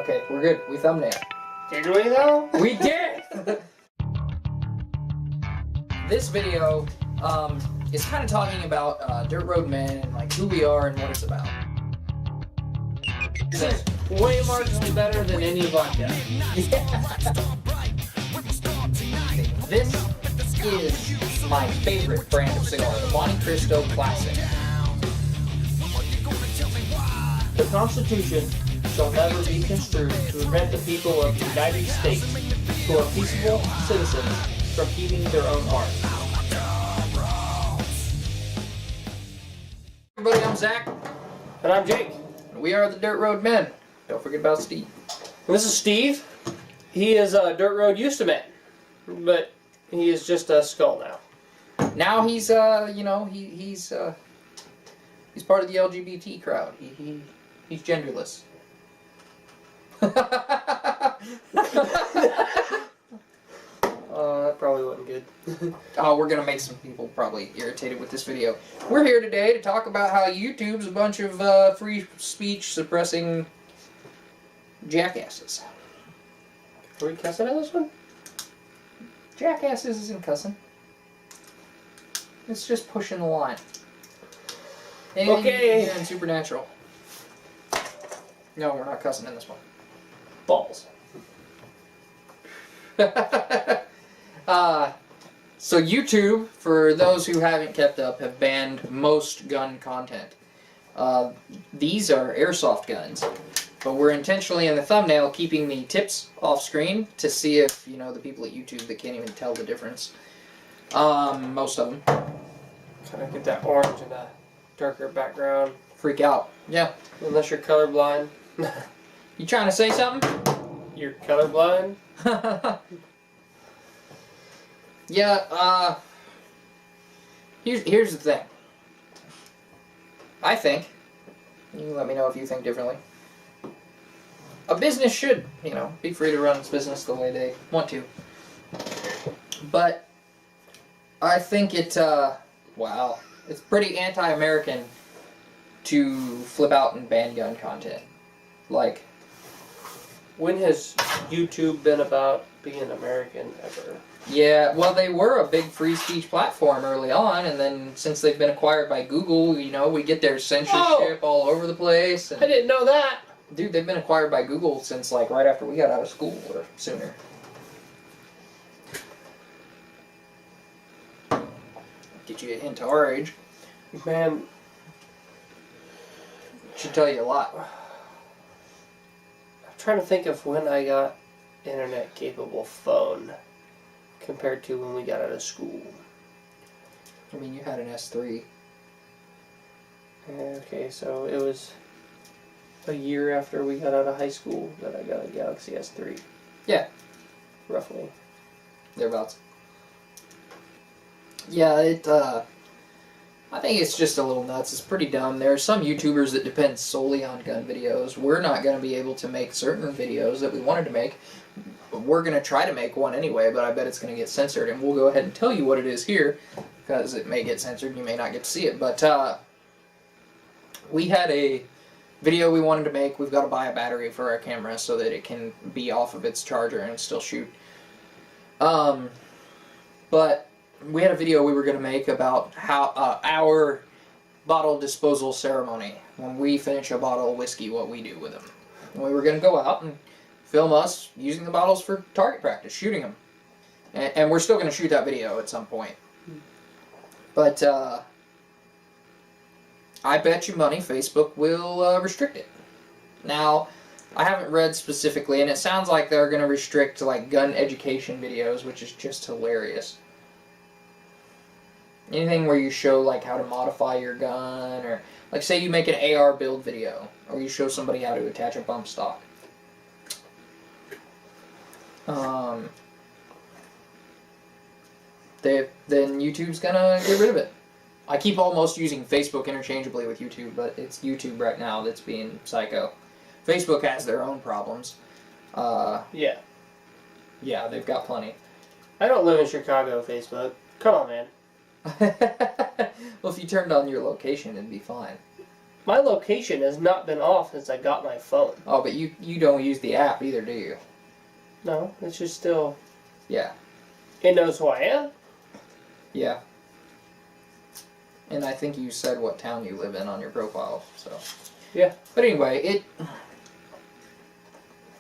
Okay, we're good. We thumbnail. Did we though? We did! This video is kind of talking about Dirt Road Men and like who we are and what it's about. This is way marginally better than any vodka. This is my favorite brand of cigar, the Monte Cristo Classic. The Constitution shall never be construed to prevent the people of the United States, who are peaceable citizens, from keeping their own arms. Everybody, I'm Zach. And I'm Jake. And we are the Dirt Road Men. Don't forget about Steve. And this is Steve. He is a Dirt Road used to man, but he is just a skull now. Now he's he's part of the LGBT crowd. He's genderless. That probably wasn't good. Oh, we're gonna make some people probably irritated with this video. We're here today to talk about how YouTube's a bunch of free speech suppressing jackasses. Are we cussing at this one? Jackasses isn't cussing. It's just pushing the line. Okay. And Supernatural. No, we're not cussing in this one. Balls. So YouTube, for those who haven't kept up, have banned most gun content. These are airsoft guns, but we're intentionally in the thumbnail keeping the tips off screen to see if, the people at YouTube that can't even tell the difference. Most of them. Kind of get that orange in a darker background. Freak out. Yeah. Unless you're colorblind. You trying to say something? You're colorblind? Yeah, here's the thing. I think, you can let me know if you think differently, a business should, be free to run its business the way they want to. But I think it's pretty anti-American to flip out and ban gun content. Like, when has YouTube been about being American ever? yeah, well, they were a big free speech platform early on, and then since they've been acquired by Google, we get their censorship all over the place. And, I didn't know that. dude, they've been acquired by Google since, like, right after we got out of school, or sooner. Get you a hint to our age. Man. Should tell you a lot. I'm trying to think of when I got internet-capable phone compared to when we got out of school. I mean, you had an S3. Okay, so it was a year after we got out of high school that I got a Galaxy S3. Yeah. Roughly. Thereabouts. Yeah, I think it's just a little nuts. It's pretty dumb. There are some YouTubers that depend solely on gun videos. We're not going to be able to make certain videos that we wanted to make. We're going to try to make one anyway, but I bet it's going to get censored, and we'll go ahead and tell you what it is here, because it may get censored and you may not get to see it. But we had a video we wanted to make. We've got to buy a battery for our camera so that it can be off of its charger and still shoot. But we had a video we were going to make about how our bottle disposal ceremony. When we finish a bottle of whiskey, what we do with them. And we were going to go out and film us using the bottles for target practice, shooting them. And we're still going to shoot that video at some point. But I bet you money Facebook will restrict it. Now, I haven't read specifically, and it sounds like they're going to restrict like gun education videos, which is just hilarious. Anything where you show like how to modify your gun, or like say you make an AR build video, or you show somebody how to attach a bump stock. Then YouTube's gonna get rid of it. I keep almost using Facebook interchangeably with YouTube, but it's YouTube right now that's being psycho. Facebook has their own problems. Yeah. Yeah, they've got plenty. I don't live in Chicago, Facebook. Come on, man. Well, if you turned on your location, it'd be fine. My location has not been off since I got my phone. Oh, but you don't use the app either, do you? No, it's just still... Yeah. It knows who I am. Yeah. And I think you said what town you live in on your profile, so... Yeah. But anyway,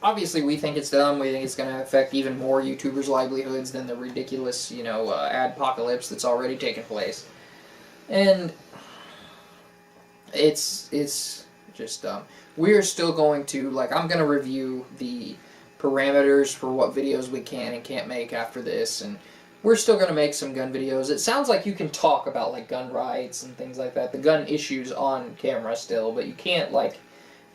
obviously, we think it's dumb. We think it's going to affect even more YouTubers' livelihoods than the ridiculous, adpocalypse that's already taken place. And it's just dumb. We're still going to, I'm going to review the parameters for what videos we can and can't make after this, and we're still going to make some gun videos. It sounds like you can talk about, gun rights and things like that, the gun issues on camera still, but you can't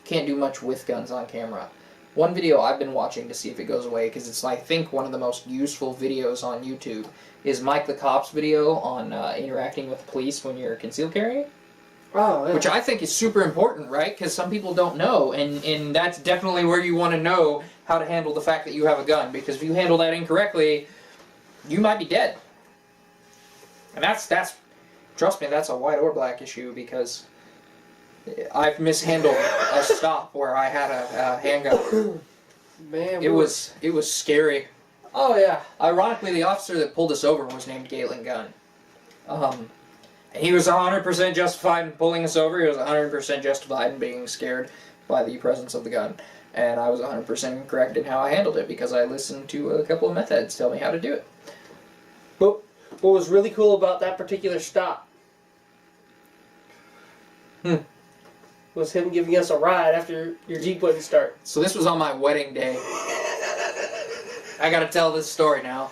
do much with guns on camera. One video I've been watching to see if it goes away, because it's, I think, one of the most useful videos on YouTube, is Mike the Cop's video on interacting with the police when you're concealed carrying. Oh, yeah. Which I think is super important, right? Because some people don't know, and that's definitely where you want to know how to handle the fact that you have a gun, because if you handle that incorrectly, you might be dead. And that's trust me, that's a white or black issue, because I've mishandled a stop where I had a handgun. Man, It was scary. Oh, yeah. Ironically, the officer that pulled us over was named Galen Gunn. He was 100% justified in pulling us over. He was 100% justified in being scared by the presence of the gun. And I was 100% correct in how I handled it, because I listened to a couple of meth heads tell me how to do it. But what was really cool about that particular stop was him giving us a ride after your Jeep wouldn't start. So this was on my wedding day. I gotta tell this story now.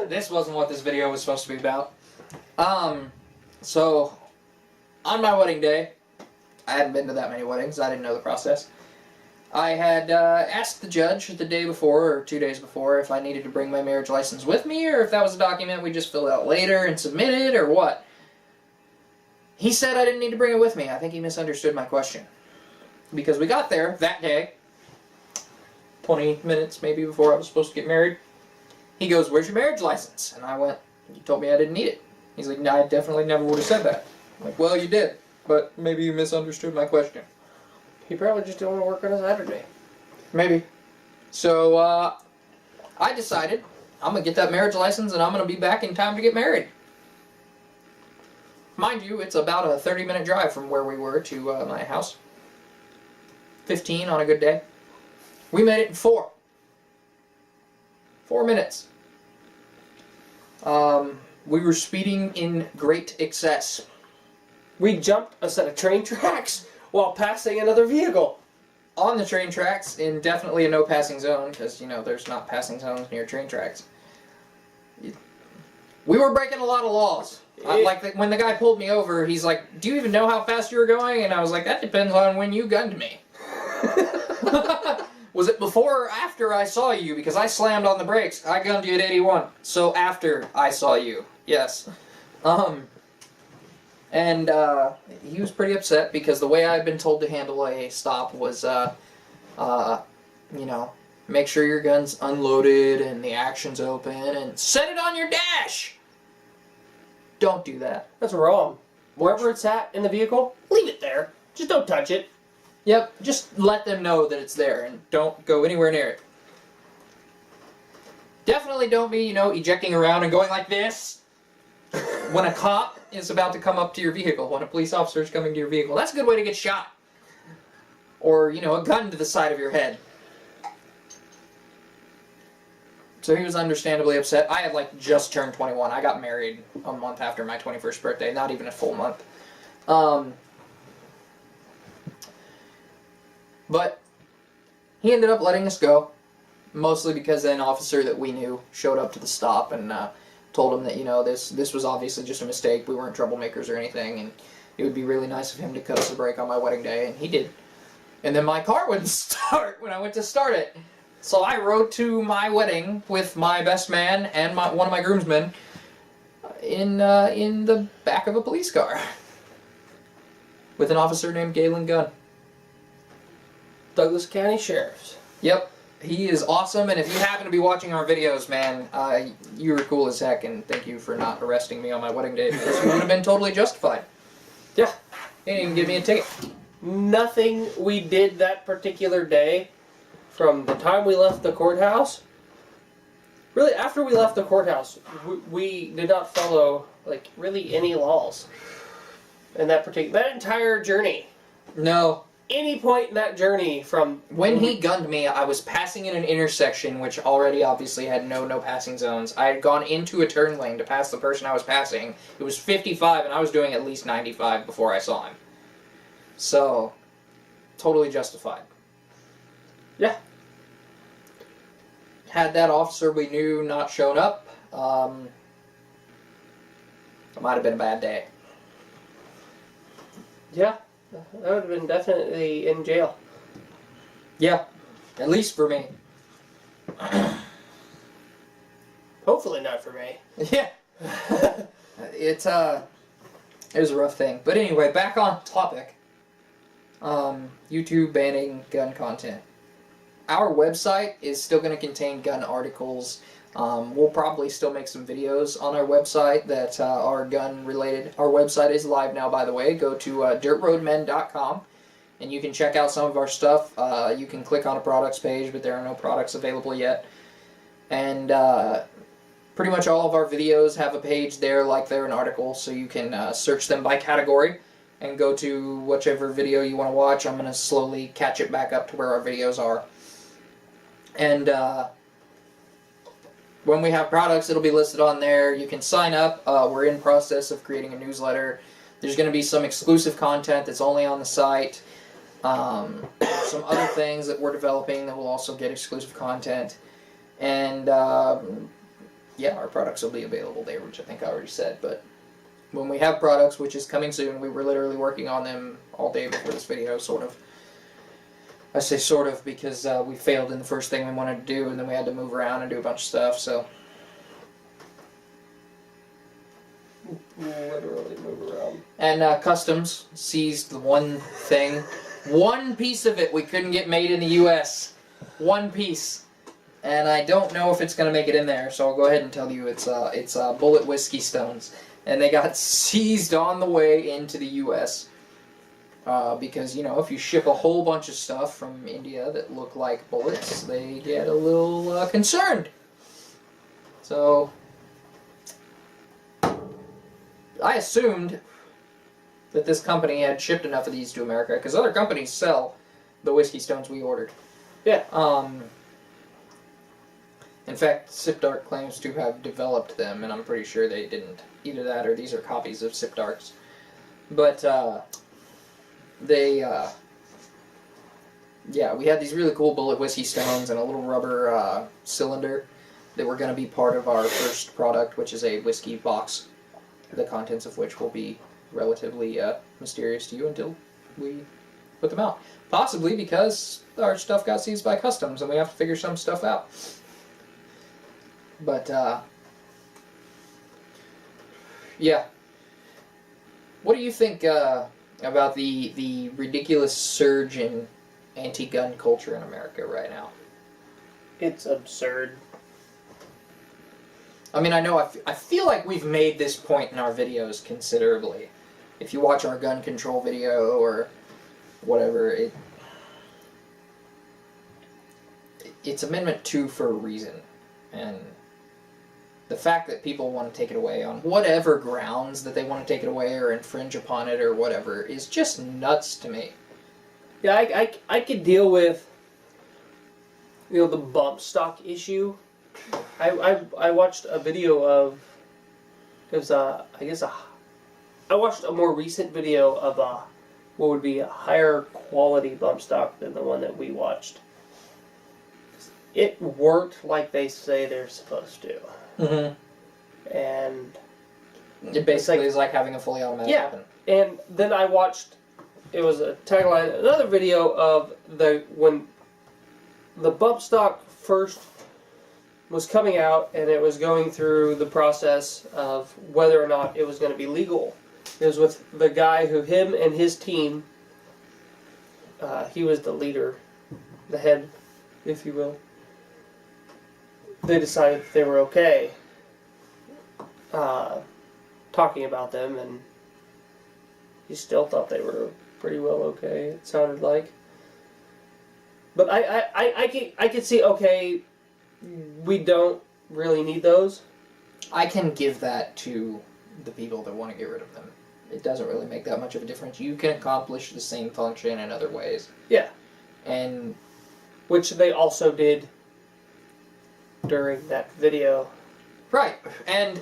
This wasn't what this video was supposed to be about. So, on my wedding day, I hadn't been to that many weddings, I didn't know the process. I had asked the judge the day before, or 2 days before, if I needed to bring my marriage license with me, or if that was a document we just filled out later and submitted, or what. He said I didn't need to bring it with me. I think he misunderstood my question. Because we got there that day, 20 minutes maybe before I was supposed to get married. He goes, "Where's your marriage license?" And I went, "You told me I didn't need it." He's like, "No, I definitely never would have said that." I'm like, "Well, you did, but maybe you misunderstood my question." He probably just didn't want to work on a Saturday. Maybe. So, I decided I'm going to get that marriage license and I'm going to be back in time to get married. Mind you, it's about a 30-minute drive from where we were to my house. 15 on a good day. We made it in 4. 4 minutes. We were speeding in great excess. We jumped a set of train tracks while passing another vehicle. On the train tracks, in definitely a no passing zone, because, there's not passing zones near train tracks. We were breaking a lot of laws. When the guy pulled me over, he's like, "Do you even know how fast you were going?" And I was like, "That depends on when you gunned me." Was it before or after I saw you? Because I slammed on the brakes. I gunned you at 81. So after I saw you. Yes. And he was pretty upset because the way I'd been told to handle a stop was, make sure your gun's unloaded and the action's open and set it on your dash. Don't do that. That's wrong. Wherever it's at in the vehicle, leave it there. Just don't touch it. Yep, just let them know that it's there and don't go anywhere near it. Definitely don't be, ejecting around and going like this when a cop is about to come up to your vehicle, when a police officer is coming to your vehicle. That's a good way to get shot. Or, a gun to the side of your head. So he was understandably upset. I had, just turned 21. I got married a month after my 21st birthday, not even a full month. But he ended up letting us go, mostly because an officer that we knew showed up to the stop and told him that, this was obviously just a mistake. We weren't troublemakers or anything, and it would be really nice of him to cut us a break on my wedding day, and he did. And then my car wouldn't start when I went to start it. So I rode to my wedding with my best man and one of my groomsmen in the back of a police car with an officer named Galen Gunn. Douglas County Sheriffs. Yep, he is awesome, and if you happen to be watching our videos, man, you were cool as heck, and thank you for not arresting me on my wedding day, because you would have been totally justified. Yeah. He didn't even give me a ticket. Nothing we did that particular day, from the time we left the courthouse, really after we left the courthouse, we did not follow like really any laws in that entire journey. No. Any point in that journey from when he gunned me, I was passing in an intersection which already obviously had no passing zones. I had gone into a turn lane to pass the person I was passing. It was 55 and I was doing at least 95 before I saw him. So, totally justified. Yeah. Had that officer we knew not shown up, it might have been a bad day. Yeah. I would have been definitely in jail. Yeah, at least for me. Hopefully not for me. Yeah. It was a rough thing. But anyway, back on topic. YouTube banning gun content. Our website is still going to contain gun articles. We'll probably still make some videos on our website that are gun related. Our website is live now, by the way. Go to dirtroadmen.com and you can check out some of our stuff. You can click on a products page, but there are no products available yet. And pretty much all of our videos have a page there like they're an article, so you can search them by category and go to whichever video you want to watch. I'm going to slowly catch it back up to where our videos are. And when we have products, it'll be listed on there. You can sign up. We're in process of creating a newsletter. There's going to be some exclusive content that's only on the site. Some other things that we're developing that will also get exclusive content. And yeah, our products will be available there, which I think I already said. But when we have products, which is coming soon, we were literally working on them all day before this video, sort of. I say sort of because we failed in the first thing we wanted to do, and then we had to move around and do a bunch of stuff, so. Literally move around. And Customs seized the one piece of it we couldn't get made in the U.S. One piece. And I don't know if it's going to make it in there, so I'll go ahead and tell you it's bullet whiskey stones. And they got seized on the way into the U.S. Because, you know, if you ship a whole bunch of stuff from India that look like bullets, they get a little concerned. So, I assumed that this company had shipped enough of these to America, because other companies sell the whiskey stones we ordered. Yeah. In fact, SipDark claims to have developed them, and I'm pretty sure they didn't. Either that or these are copies of SipDarks. But, yeah, we had these really cool bullet whiskey stones and a little rubber cylinder that were going to be part of our first product, which is a whiskey box, the contents of which will be relatively mysterious to you until we put them out. Possibly because our stuff got seized by Customs and we have to figure some stuff out. But, yeah. What do you think about the ridiculous surge in anti-gun culture in America right now? It's absurd. I mean, I know I feel like we've made this point in our videos considerably. If you watch our gun control video or whatever, it's Amendment 2 for a reason. And the fact that people want to take it away on whatever grounds that they want to take it away or infringe upon it or whatever is just nuts to me. Yeah, I could deal with, you know, the bump stock issue. I watched a video of, it was I watched a more recent video of what would be a higher quality bump stock than the one that we watched. It worked like they say they're supposed to. Mm-hmm. And it basically is like having a fully automatic weapon. And then I watched, it was a tagline, another video of when the bump stock first was coming out and it was going through the process of whether or not it was going to be legal. It was with the guy who, him and his team, he was the leader, the head, if you will. They decided that they were okay talking about them, and he still thought they were pretty well okay, it sounded like. But I could see, okay, we don't really need those. I can give that to the people that want to get rid of them. It doesn't really make that much of a difference. You can accomplish the same function in other ways. Yeah. And which they also did during that video. right. And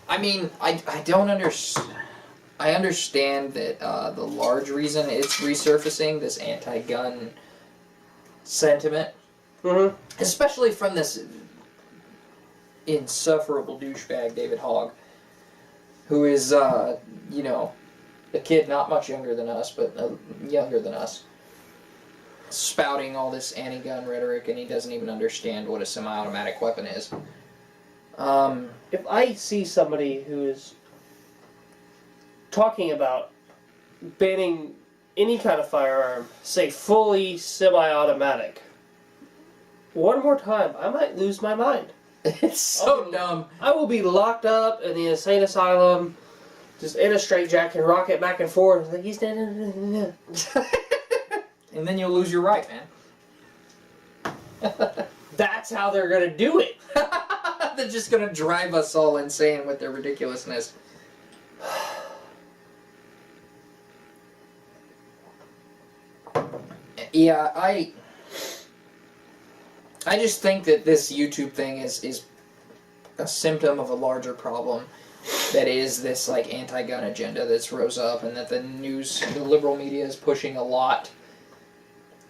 I mean, I don't understand. I understand that the large reason it's resurfacing, this anti-gun sentiment, especially from this insufferable douchebag David Hogg, who is, you know, a kid not much younger than us, but younger than us, spouting all this anti-gun rhetoric, and he doesn't even understand what a semi-automatic weapon is. If I see somebody who is talking about banning any kind of firearm, say fully semi-automatic, one more time, I might lose my mind. It's so dumb. I will be locked up in the insane asylum, just in a straitjacket, rocket back and forth. Like, he's dead. And then you'll lose your right, man. That's how they're gonna do it. They're just gonna drive us all insane with their ridiculousness. Yeah, I just think that this YouTube thing is a symptom of a larger problem that is this like anti-gun agenda that's rose up, and that the liberal media is pushing a lot.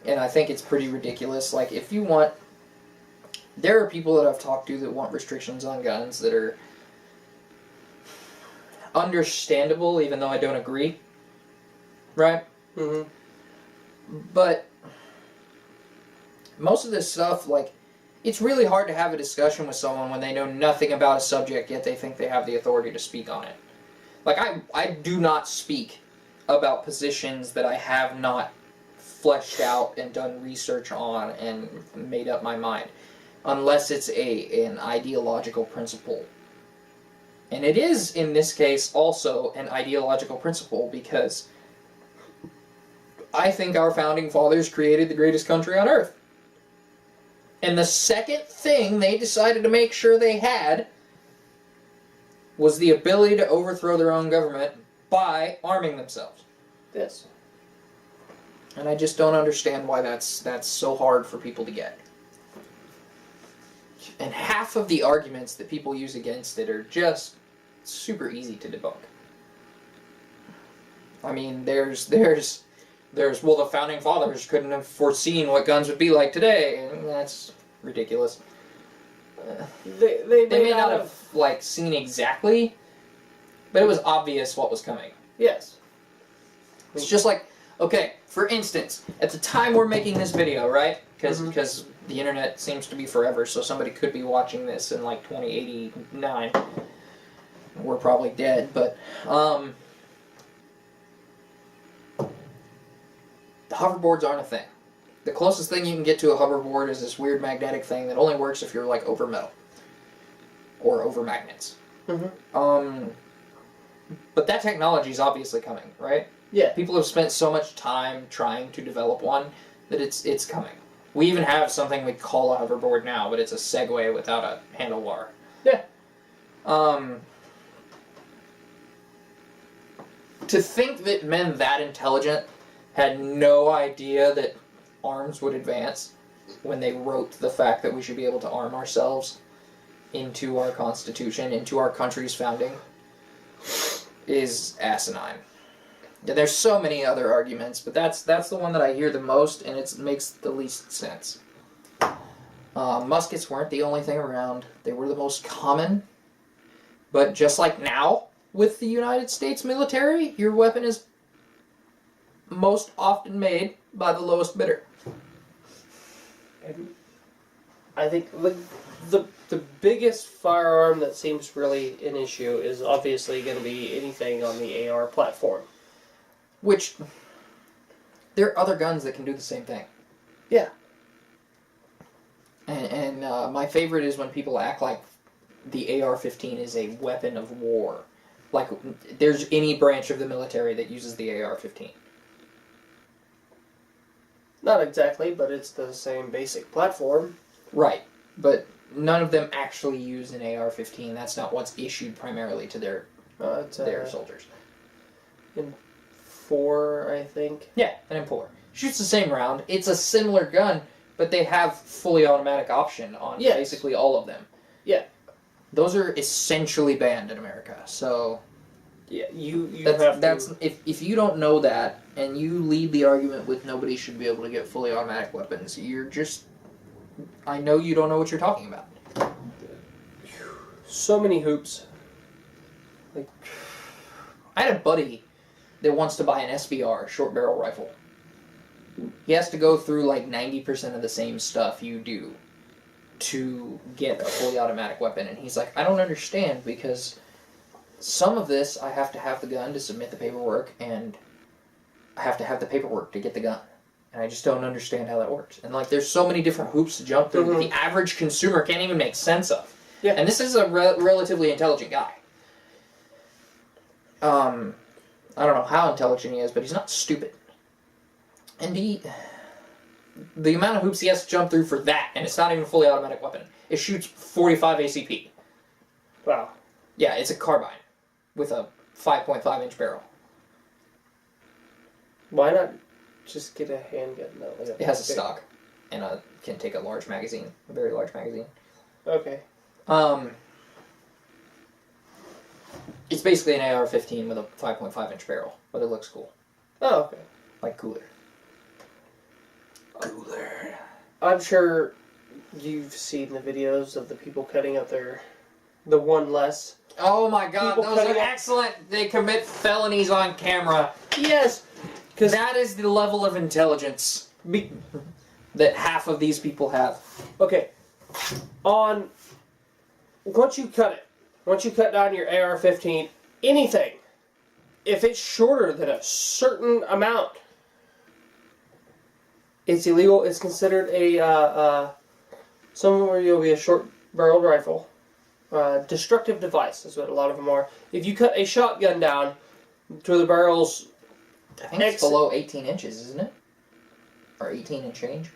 And I think it's pretty ridiculous. Like, if you want, there are people that I've talked to that want restrictions on guns that are understandable, even though I don't agree. Right? Mm-hmm. But most of this stuff, like, it's really hard to have a discussion with someone when they know nothing about a subject, yet they think they have the authority to speak on it. Like, I do not speak about positions that I have not fleshed out and done research on and made up my mind, unless it's an ideological principle. And it is, in this case, also an ideological principle, because I think our founding fathers created the greatest country on earth. And the second thing they decided to make sure they had was the ability to overthrow their own government by arming themselves. Yes. And I just don't understand why that's so hard for people to get. And half of the arguments that people use against it are just super easy to debunk. I mean, there's well, the founding fathers couldn't have foreseen what guns would be like today, and that's ridiculous. They may not have like seen exactly, but it was obvious what was coming. Yes. It's just like, okay, for instance, at the time we're making this video, right? Because the internet seems to be forever, so somebody could be watching this in like 2089. We're probably dead, but the hoverboards aren't a thing. The closest thing you can get to a hoverboard is this weird magnetic thing that only works if you're like over metal or over magnets. Mm-hmm. But that technology is obviously coming, right? Yeah. People have spent so much time trying to develop one that it's coming. We even have something we call a hoverboard now, but it's a Segway without a handlebar. Yeah. To think that men that intelligent had no idea that arms would advance when they wrote the fact that we should be able to arm ourselves into our Constitution, into our country's founding, is asinine. Yeah, there's so many other arguments, but that's the one that I hear the most, and it makes the least sense. Muskets weren't the only thing around. They were the most common, but just like now with the United States military, your weapon is most often made by the lowest bidder. And I think the biggest firearm that seems really an issue is obviously going to be anything on the AR platform. Which, there are other guns that can do the same thing. Yeah. And my favorite is when people act like the AR-15 is a weapon of war. Like, there's any branch of the military that uses the AR-15. Not exactly, but it's the same basic platform. Right, but none of them actually use an AR-15. That's not what's issued primarily to their soldiers. M4, I think. Yeah, an M4. Shoots the same round. It's a similar gun, but they have fully automatic option on basically all of them. Yeah. Those are essentially banned in America, so... Yeah, that's if you don't know that, and you lead the argument with nobody should be able to get fully automatic weapons, you're just... I know you don't know what you're talking about. So many hoops. Like, I had a buddy that wants to buy an SBR, short barrel rifle. He has to go through like 90% of the same stuff you do to get a fully automatic weapon, and he's like, I don't understand, because some of this I have to have the gun to submit the paperwork, and I have to have the paperwork to get the gun. And I just don't understand how that works. And like, there's so many different hoops to jump through that the average consumer can't even make sense of. Yeah. And this is a relatively intelligent guy. I don't know how intelligent he is, but he's not stupid. And the amount of hoops he has to jump through for that, and it's not even a fully automatic weapon. It shoots 45 ACP. Wow. Yeah, it's a carbine with a 5.5-inch barrel. Why not just get a handgun though? Like it has a stock, and can take a large magazine, a very large magazine. Okay. It's basically an AR-15 with a 5.5-inch barrel, but it looks cool. Oh, okay. Like cooler. Cooler. I'm sure you've seen the videos of the people cutting up the one less. Oh my god, those are excellent! They commit felonies on camera. Yes! Because that is the level of intelligence that half of these people have. Okay. Once you cut down your AR-15, anything, if it's shorter than a certain amount, it's illegal. It's considered somewhere you'll be a short-barreled rifle. Destructive device is what a lot of them are. If you cut a shotgun down to the barrel's... I think it's below 18 inches, isn't it? Or 18 and change?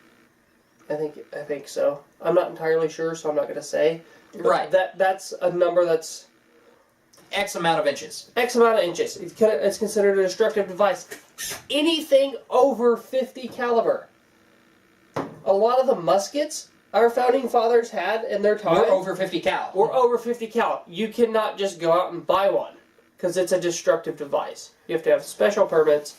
I think so. I'm not entirely sure, so I'm not going to say. Right. That's a number that's... X amount of inches. X amount of inches. It's considered a destructive device. Anything over 50 caliber. A lot of the muskets our founding fathers had in their time... We're over 50 cal. We're over 50 cal. You cannot just go out and buy one, because it's a destructive device. You have to have special permits.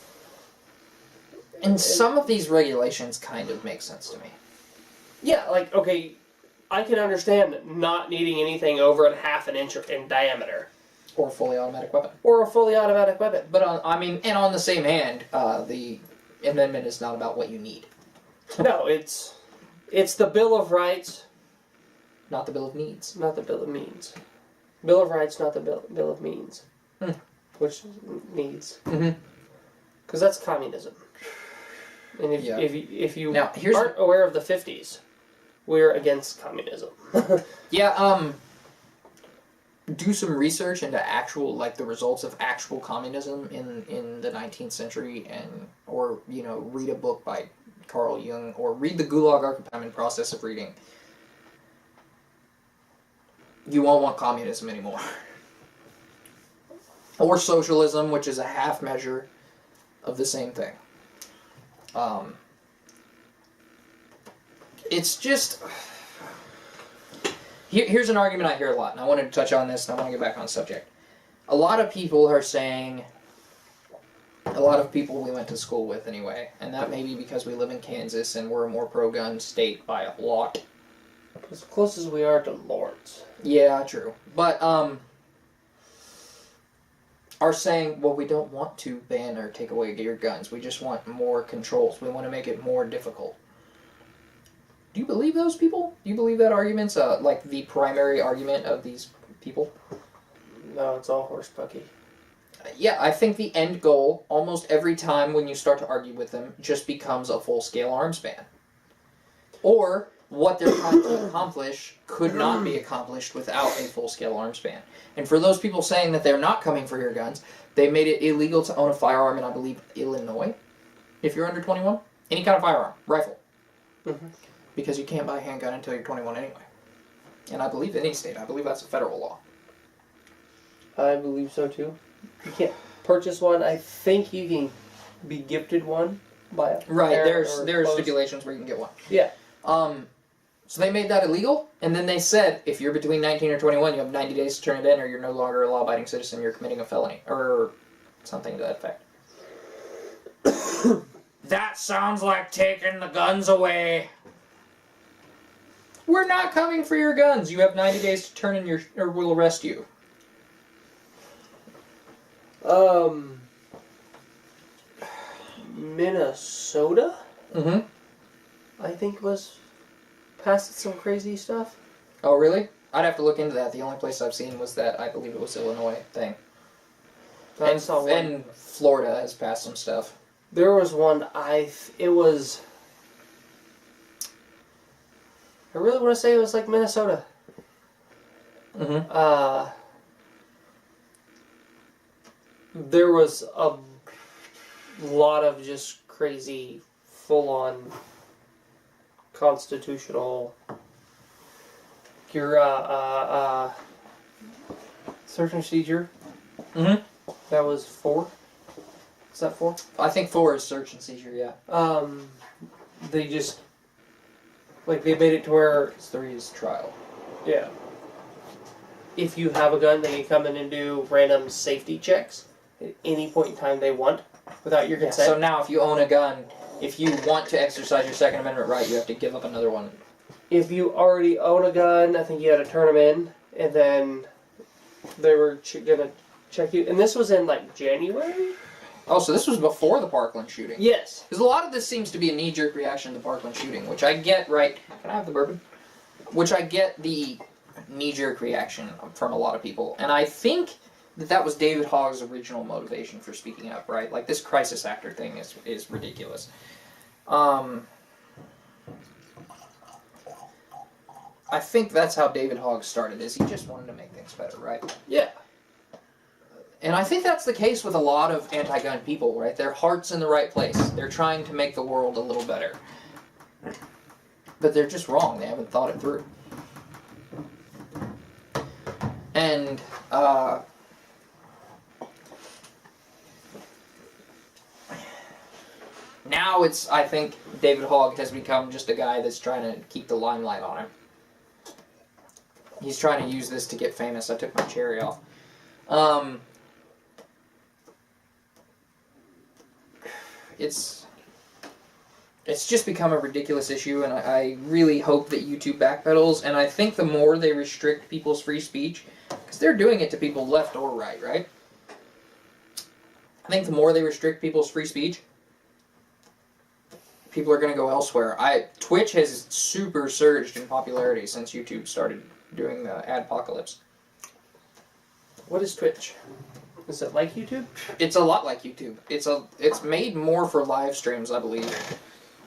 And some of these regulations kind of make sense to me. Yeah, like, okay, I can understand not needing anything over a half an inch in diameter. Or a fully automatic weapon. Or a fully automatic weapon. But, and on the same hand, the amendment is not about what you need. No, it's the Bill of Rights. Not the Bill of Needs. Not the Bill of Means. Bill of Rights, not the Bill of Means. Which needs. Because that's communism. And if you aren't aware of the 50s, we're against communism. Do some research into actual, like, the results of actual communism in the 19th century, or read a book by Carl Jung, or read the Gulag Archipelago in Process of Reading. You won't want communism anymore. Or socialism, which is a half measure of the same thing. It's just... Here's an argument I hear a lot, and I wanted to touch on this, and I want to get back on subject. A lot of people are saying... A lot of people we went to school with, anyway, and that may be because we live in Kansas, and we're a more pro-gun state by a lot. As close as we are to Lawrence. Yeah, true. But, are saying, well, we don't want to ban or take away your guns. We just want more controls. We want to make it more difficult. Do you believe those people? Do you believe that argument's, like, the primary argument of these people? No, it's all horse pucky. Yeah, I think the end goal, almost every time when you start to argue with them, just becomes a full-scale arms ban. Or what they're trying to accomplish could not be accomplished without a full-scale arms ban. And for those people saying that they're not coming for your guns, they made it illegal to own a firearm in, I believe, Illinois, if you're under 21. Any kind of firearm, rifle. Mm-hmm. Because you can't buy a handgun until you're 21 anyway. And I believe any state, I believe that's a federal law. I believe so too. You can't purchase one. I think you can be gifted one by a Right, parent there's or stipulations where you can get one. Yeah. So they made that illegal, and then they said, if you're between 19 or 21, you have 90 days to turn it in, or you're no longer a law-abiding citizen, you're committing a felony. Or something to that effect. That sounds like taking the guns away. We're not coming for your guns. You have 90 days to turn in your, or we'll arrest you. Minnesota, Mm-hmm. I think was passed some crazy stuff. Oh, really? I'd have to look into that. The only place I've seen was that, I believe it was Illinois thing. I saw one. And Florida has passed some stuff. There was one, I really want to say it was like Minnesota. Mm-hmm. There was a lot of just crazy, full-on constitutional search and seizure. Mm-hmm. That was 4. Is that 4? I think 4 is search and seizure, yeah. They just, like, they made it to where, 3 is trial. yeah, if you have a gun, they can come in and do random safety checks at any point in time they want without your consent. So now if you own a gun, if you want to exercise your Second Amendment right, you have to give up another one. If you already own a gun, I think you had to turn them in, and then they were gonna check you. And this was in, like, January? Oh, so this was before the Parkland shooting. Yes. Because a lot of this seems to be a knee-jerk reaction to the Parkland shooting, which I get, right? Can I have the bourbon? Which I get the knee-jerk reaction from a lot of people. And I think that was David Hogg's original motivation for speaking up, right? Like, this crisis actor thing is ridiculous. I think that's how David Hogg started, is he just wanted to make things better, right? Yeah. And I think that's the case with a lot of anti-gun people, right? Their heart's in the right place. They're trying to make the world a little better. But they're just wrong. They haven't thought it through. And, now it's, I think, David Hogg has become just a guy that's trying to keep the limelight on him. He's trying to use this to get famous. I took my cherry off. It's just become a ridiculous issue, and I really hope that YouTube backpedals, and I think the more they restrict people's free speech, because they're doing it to people left or right, right? I think the more they restrict people's free speech, people are going to go elsewhere. Twitch has super surged in popularity since YouTube started doing the adpocalypse. What is Twitch? Is it like YouTube? It's a lot like YouTube. It's made more for live streams, I believe.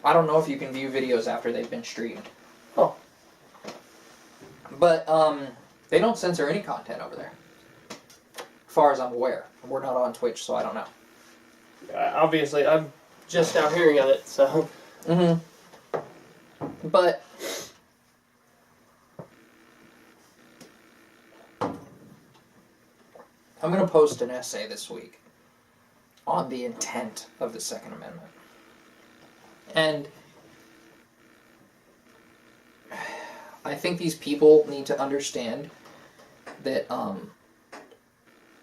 I don't know if you can view videos after they've been streamed. Oh. But they don't censor any content over there, as far as I'm aware. We're not on Twitch, so I don't know. Obviously, I'm just now hearing of it, so. Mm-hmm. But I'm going to post an essay this week on the intent of the Second Amendment. And I think these people need to understand that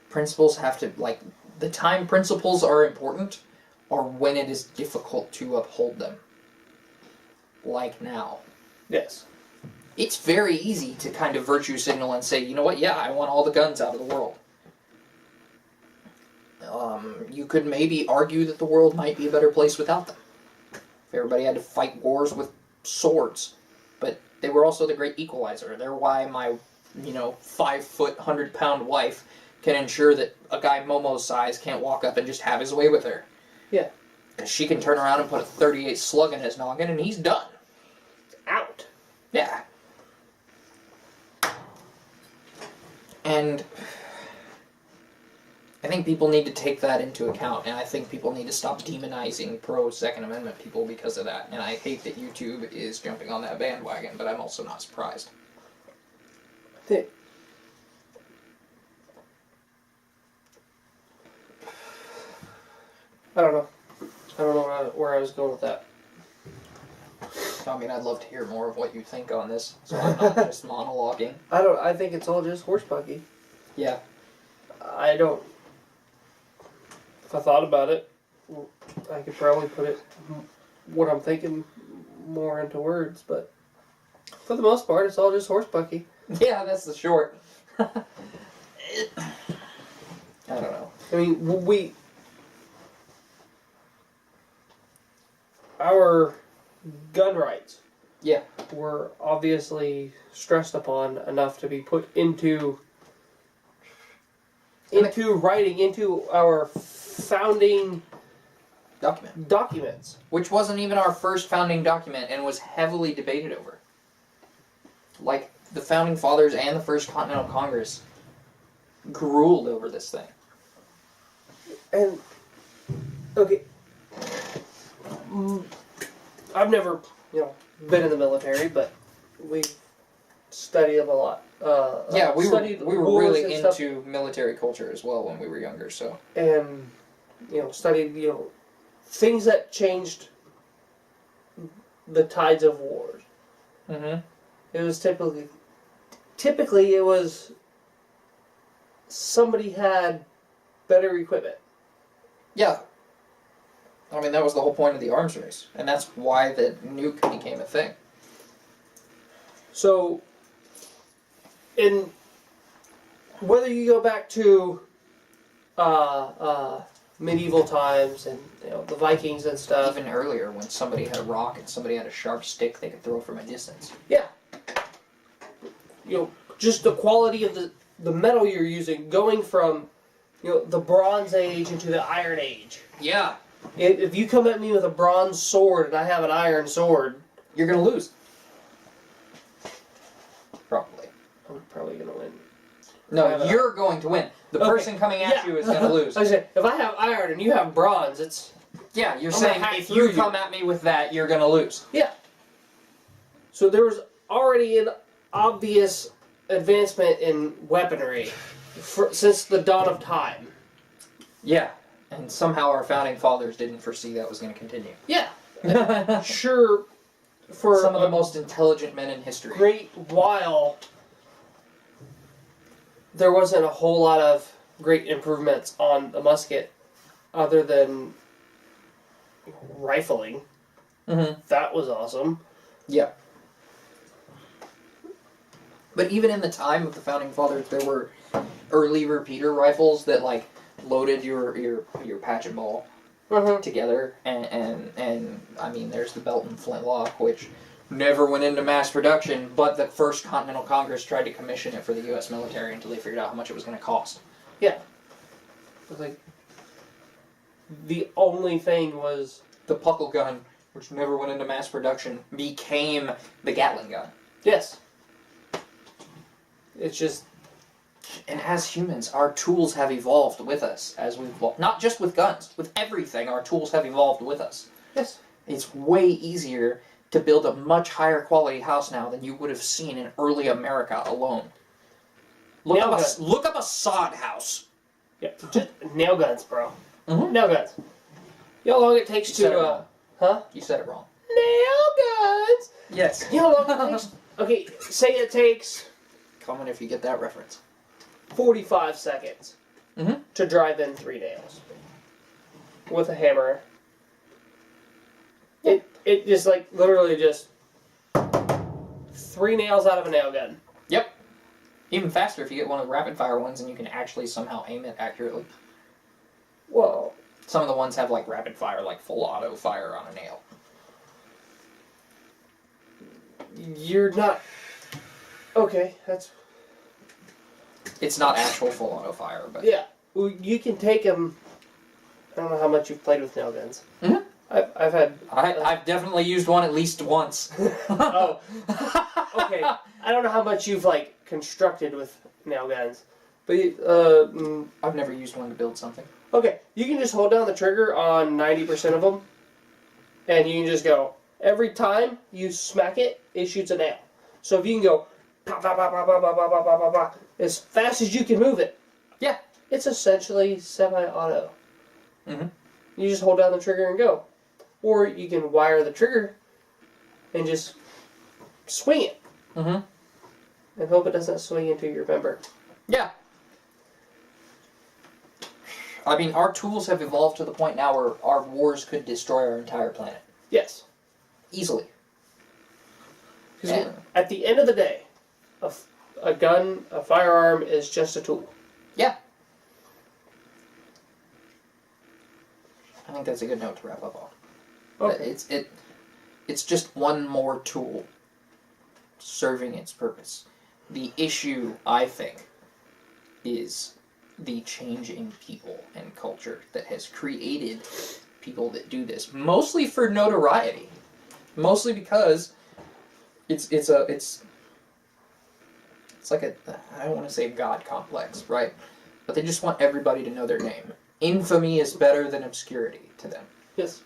principles have to, like, the time principles are important or when it is difficult to uphold them. Like now. Yes. It's very easy to kind of virtue signal and say, you know what, yeah, I want all the guns out of the world. You could maybe argue that the world might be a better place without them. If everybody had to fight wars with swords. But they were also the great equalizer. They're why my, 5-foot, 100-pound wife can ensure that a guy Momo's size can't walk up and just have his way with her. Yeah. Because she can turn around and put a .38 slug in his noggin and he's done. Out. And I think people need to take that into account, and I think people need to stop demonizing pro-Second Amendment people because of that. And I hate that YouTube is jumping on that bandwagon, but I'm also not surprised. I don't know. I don't know where I was going with that. I mean, I'd love to hear more of what you think on this, so I'm not just monologuing. I think it's all just horse buggy. Yeah. I don't. If I thought about it, I could probably put it, what I'm thinking, more into words, but for the most part, it's all just horse bucky. Yeah, that's the short. I don't know. I mean, our gun rights, yeah, were obviously stressed upon enough to be put into writing, into our founding documents. Which wasn't even our first founding document and was heavily debated over. Like, the Founding Fathers and the First Continental Congress grueled over this thing. And, okay, I've never, been in the military, but we studied them a lot. Yeah, we were really stuff, into military culture as well when we were younger, so. And, studied, things that changed the tides of wars. Mm-hmm. It was typically it was somebody had better equipment. Yeah. I mean, that was the whole point of the arms race, and that's why the nuke became a thing. So, whether you go back to medieval times and the Vikings and stuff, Even earlier, when somebody had a rock and somebody had a sharp stick, they could throw from a distance. yeah, just the quality of the metal you're using, going from the Bronze Age into the Iron Age. Yeah. If you come at me with a bronze sword and I have an iron sword, You're gonna lose. Probably. I'm probably gonna win. No, you're going to win. The person coming at you is gonna lose. Like I said, if I have iron and you have bronze, it's... Yeah, you're I'm saying gonna hack if through you come at me with that, you're gonna lose. Yeah. So there was already an obvious advancement in weaponry since the dawn of time. Yeah. And somehow our founding fathers didn't foresee that was going to continue. Yeah. Sure, for some of the most intelligent men in history. Great while, there wasn't a whole lot of great improvements on the musket other than rifling. Mm-hmm. That was awesome. Yeah. But even in the time of the founding fathers, there were early repeater rifles that loaded your patch and ball together, and I mean, there's the belt and flintlock, which never went into mass production, but the First Continental Congress tried to commission it for the U.S. military until they figured out how much it was going to cost. Yeah. It was the only thing was the Puckle gun, which never went into mass production, became the Gatling gun. Yes. It's just... And as humans, our tools have evolved with us as we've evolved. Not just with guns, with everything, our tools have evolved with us. Yes. It's way easier to build a much higher quality house now than you would have seen in early America alone. Look up a sod house. Yeah, just nail guns, bro. Mm-hmm. Nail guns. You know how long it takes to... Huh? You said it wrong. Nail guns! Yes. You know how long it takes... Okay, say it takes... Comment if you get that reference. 45 seconds to drive in 3 nails with a hammer. It just literally just 3 nails out of a nail gun. Yep. Even faster if you get one of the rapid fire ones and you can actually somehow aim it accurately. Well, some of the ones have rapid fire, full auto fire on a nail. You're not... Okay, that's... It's not actual full auto fire, but... Yeah. Well, you can take them... I don't know how much you've played with nail guns. Mm-hmm. I've had... I've definitely used one at least once. Oh. Okay. I don't know how much you've, constructed with nail guns. But I've never used one to build something. okay, you can just hold down the trigger on 90% of them, and you can just go. Every time you smack it, it shoots a nail. So if you can go pop, pop, pop, pop, pop, pop, pop, pop, pop, pop, as fast as you can move it, Yeah. it's essentially semi-auto. Mm-hmm. You just hold down the trigger and go. Or you can wire the trigger and just swing it. Mm-hmm. And hope it doesn't swing into your member. Yeah. I mean, our tools have evolved to the point now where our wars could destroy our entire planet. Yes. Easily. Because at the end of the day, a gun, a firearm is just a tool. Yeah. I think that's a good note to wrap up on. Okay. It's just one more tool serving its purpose. The issue, I think, is the change in people and culture that has created people that do this, mostly for notoriety, mostly because it's like a, I don't want to say God complex, right? But they just want everybody to know their name. Infamy is better than obscurity to them. Yes.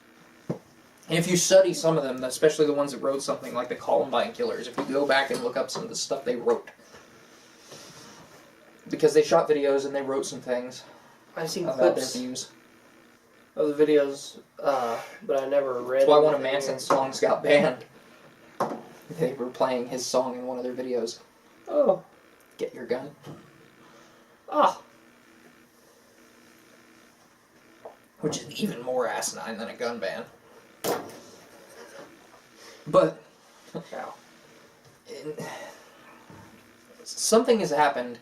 And if you study some of them, especially the ones that wrote something like the Columbine killers, if you go back and look up some of the stuff they wrote, because they shot videos and they wrote some things I've seen about their clips views. of the videos, but I never read. That's why one of anything. Manson's songs got banned. They were playing his song in one of their videos. Oh. Get your gun. Ah. Which is even more asinine than a gun ban. But something has happened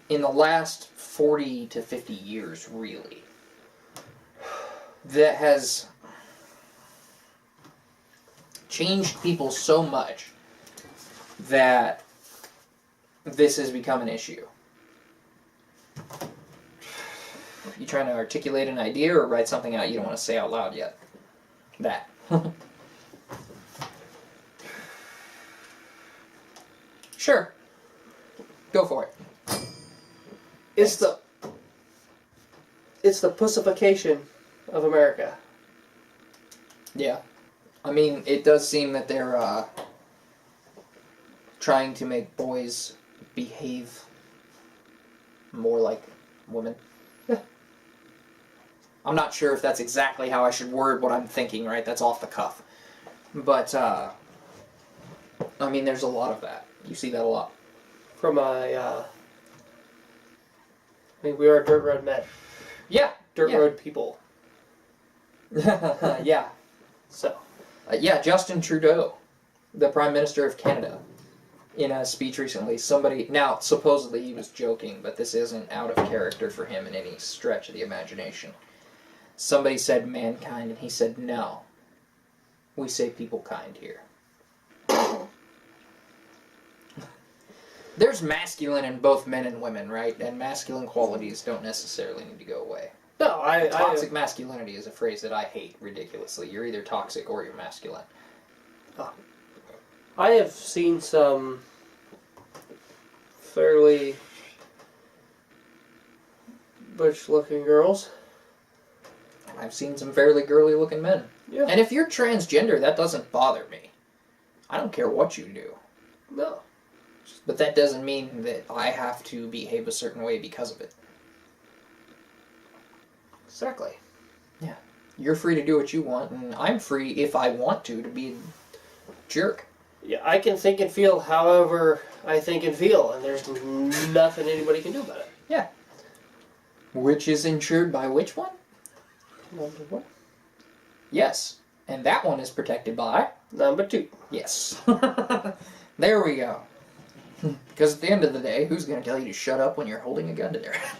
in the last 40 to 50 years, really, that has changed people so much that this has become an issue. You trying to articulate an idea or write something out you don't want to say out loud yet? That. Sure. Go for it. It's the pussification of America. Yeah. I mean, it does seem that they're trying to make boys behave more like women. Yeah. I'm not sure if that's exactly how I should word what I'm thinking, right? That's off the cuff. But, I mean, there's a lot of that. You see that a lot. From I mean, we are dirt road men. Yeah. Dirt Yeah. road people. Yeah. So. Yeah, Justin Trudeau, the Prime Minister of Canada, in a speech recently, now, supposedly he was joking, but this isn't out of character for him in any stretch of the imagination. Somebody said mankind, and he said, no. We say people kind here. There's masculine in both men and women, right? And masculine qualities don't necessarily need to go away. No, Toxic masculinity is a phrase that I hate ridiculously. You're either toxic or you're masculine. I have seen some fairly butch-looking girls. I've seen some fairly girly-looking men. Yeah. And if you're transgender, that doesn't bother me. I don't care what you do. No. But that doesn't mean that I have to behave a certain way because of it. Exactly. Yeah. You're free to do what you want, and I'm free, if I want to be a jerk. Yeah, I can think and feel however I think and feel, and there's nothing anybody can do about it. Yeah. Which is insured by which one? Number one. Yes. And that one is protected by... Number two. Yes. There we go. Because at the end of the day, who's going to tell you to shut up when you're holding a gun to their head?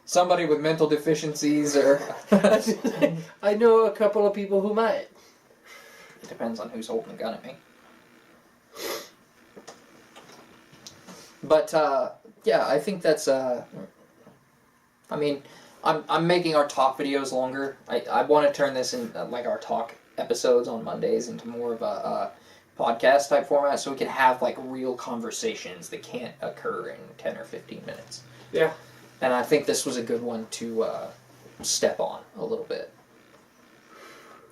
Somebody with mental deficiencies or... I know a couple of people who might. It depends on who's holding a gun at me. But, yeah, I think that's, I mean, I'm making our talk videos longer. I want to turn this in, like, our talk episodes on Mondays into more of a podcast type format, so we can have like real conversations that can't occur in 10 or 15 minutes. Yeah. And I think this was a good one to step on a little bit.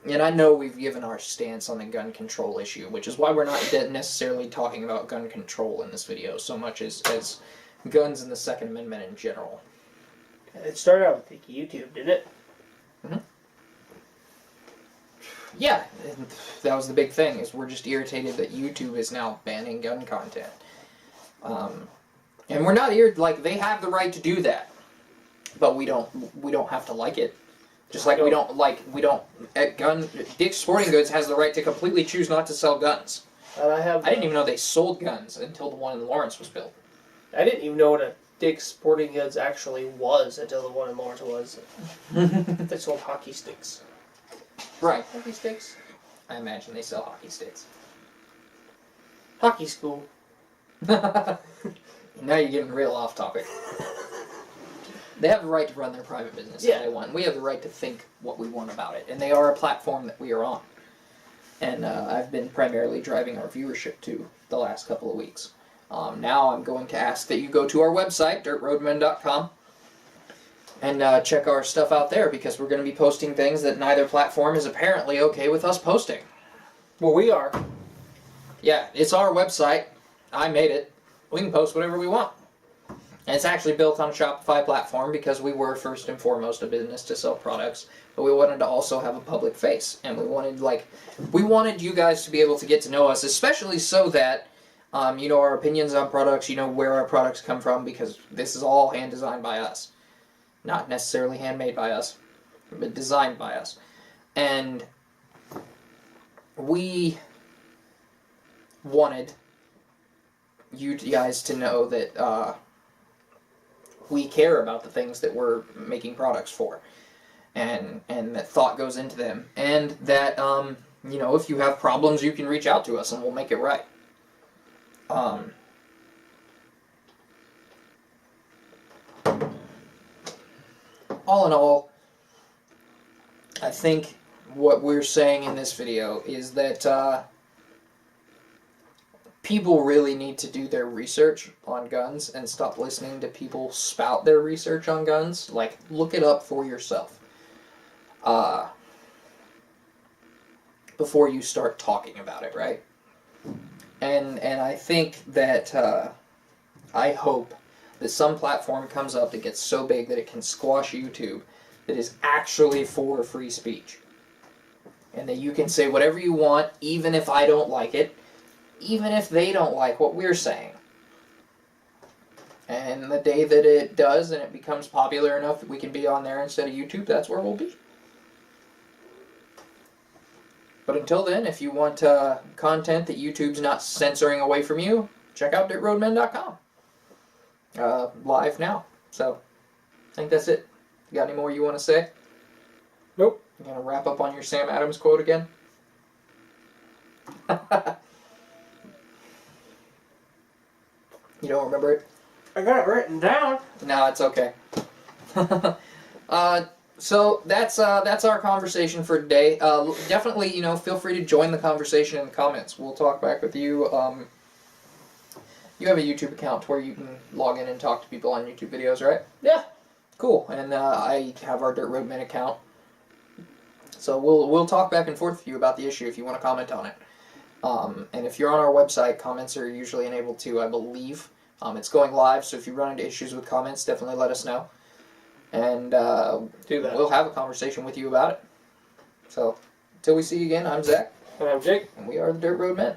And I know we've given our stance on the gun control issue, which is why we're not necessarily talking about gun control in this video so much as guns and the Second Amendment in general. It started out with YouTube, didn't it? Mm-hmm. Yeah, and that was the big thing, is we're just irritated that YouTube is now banning gun content. And we're not like, they have the right to do that, but we don't have to like it. Just like Dick's Sporting Goods has the right to completely choose not to sell guns. And I didn't even know they sold guns until the one in Lawrence was built. I didn't even know what a Dick's Sporting Goods actually was until the one in Lawrence was. They sold hockey sticks. Right. Hockey sticks? I imagine they sell hockey sticks. Hockey school. Now you're getting real off topic. They have the right to run their private business if they want. We have the right to think what we want about it. And they are a platform that we are on. And I've been primarily driving our viewership to the last couple of weeks. Now I'm going to ask that you go to our website, dirtroadmen.com, and check our stuff out there, because we're going to be posting things that neither platform is apparently okay with us posting. Well, we are. Yeah, it's our website. I made it. We can post whatever we want. And it's actually built on a Shopify platform because we were first and foremost a business to sell products, but we wanted to also have a public face, and we wanted you guys to be able to get to know us, especially so that you know our opinions on products, you know where our products come from, because this is all hand designed by us. Not necessarily handmade by us, but designed by us. And we wanted you guys to know that we care about the things that we're making products for, and that thought goes into them, and that you know, if you have problems, you can reach out to us and we'll make it right. All in all, I think what we're saying in this video is that people really need to do their research on guns and stop listening to people spout their research on guns. Like, look it up for yourself before you start talking about it, right? And I think that I hope that some platform comes up that gets so big that it can squash YouTube, that is actually for free speech. And that you can say whatever you want, even if I don't like it, even if they don't like what we're saying. And the day that it does and it becomes popular enough that we can be on there instead of YouTube, that's where we'll be. But until then, if you want content that YouTube's not censoring away from you, check out dirtroadmen.com. Live now. So, I think that's it. You got any more you want to say? Nope. You gonna wrap up on your Sam Adams quote again? You don't remember it? I got it written down. No, it's okay. So that's our conversation for today. Definitely, feel free to join the conversation in the comments. We'll talk back with you. You have a YouTube account where you can log in and talk to people on YouTube videos, right? Yeah. Cool. And I have our Dirt Roadman account. So we'll talk back and forth with you about the issue if you want to comment on it. And if you're on our website, comments are usually enabled too, I believe. It's going live, so if you run into issues with comments, definitely let us know. And do that. We'll have a conversation with you about it. So, until we see you again, I'm Zach. And I'm Jake. And we are the Dirt Road Men.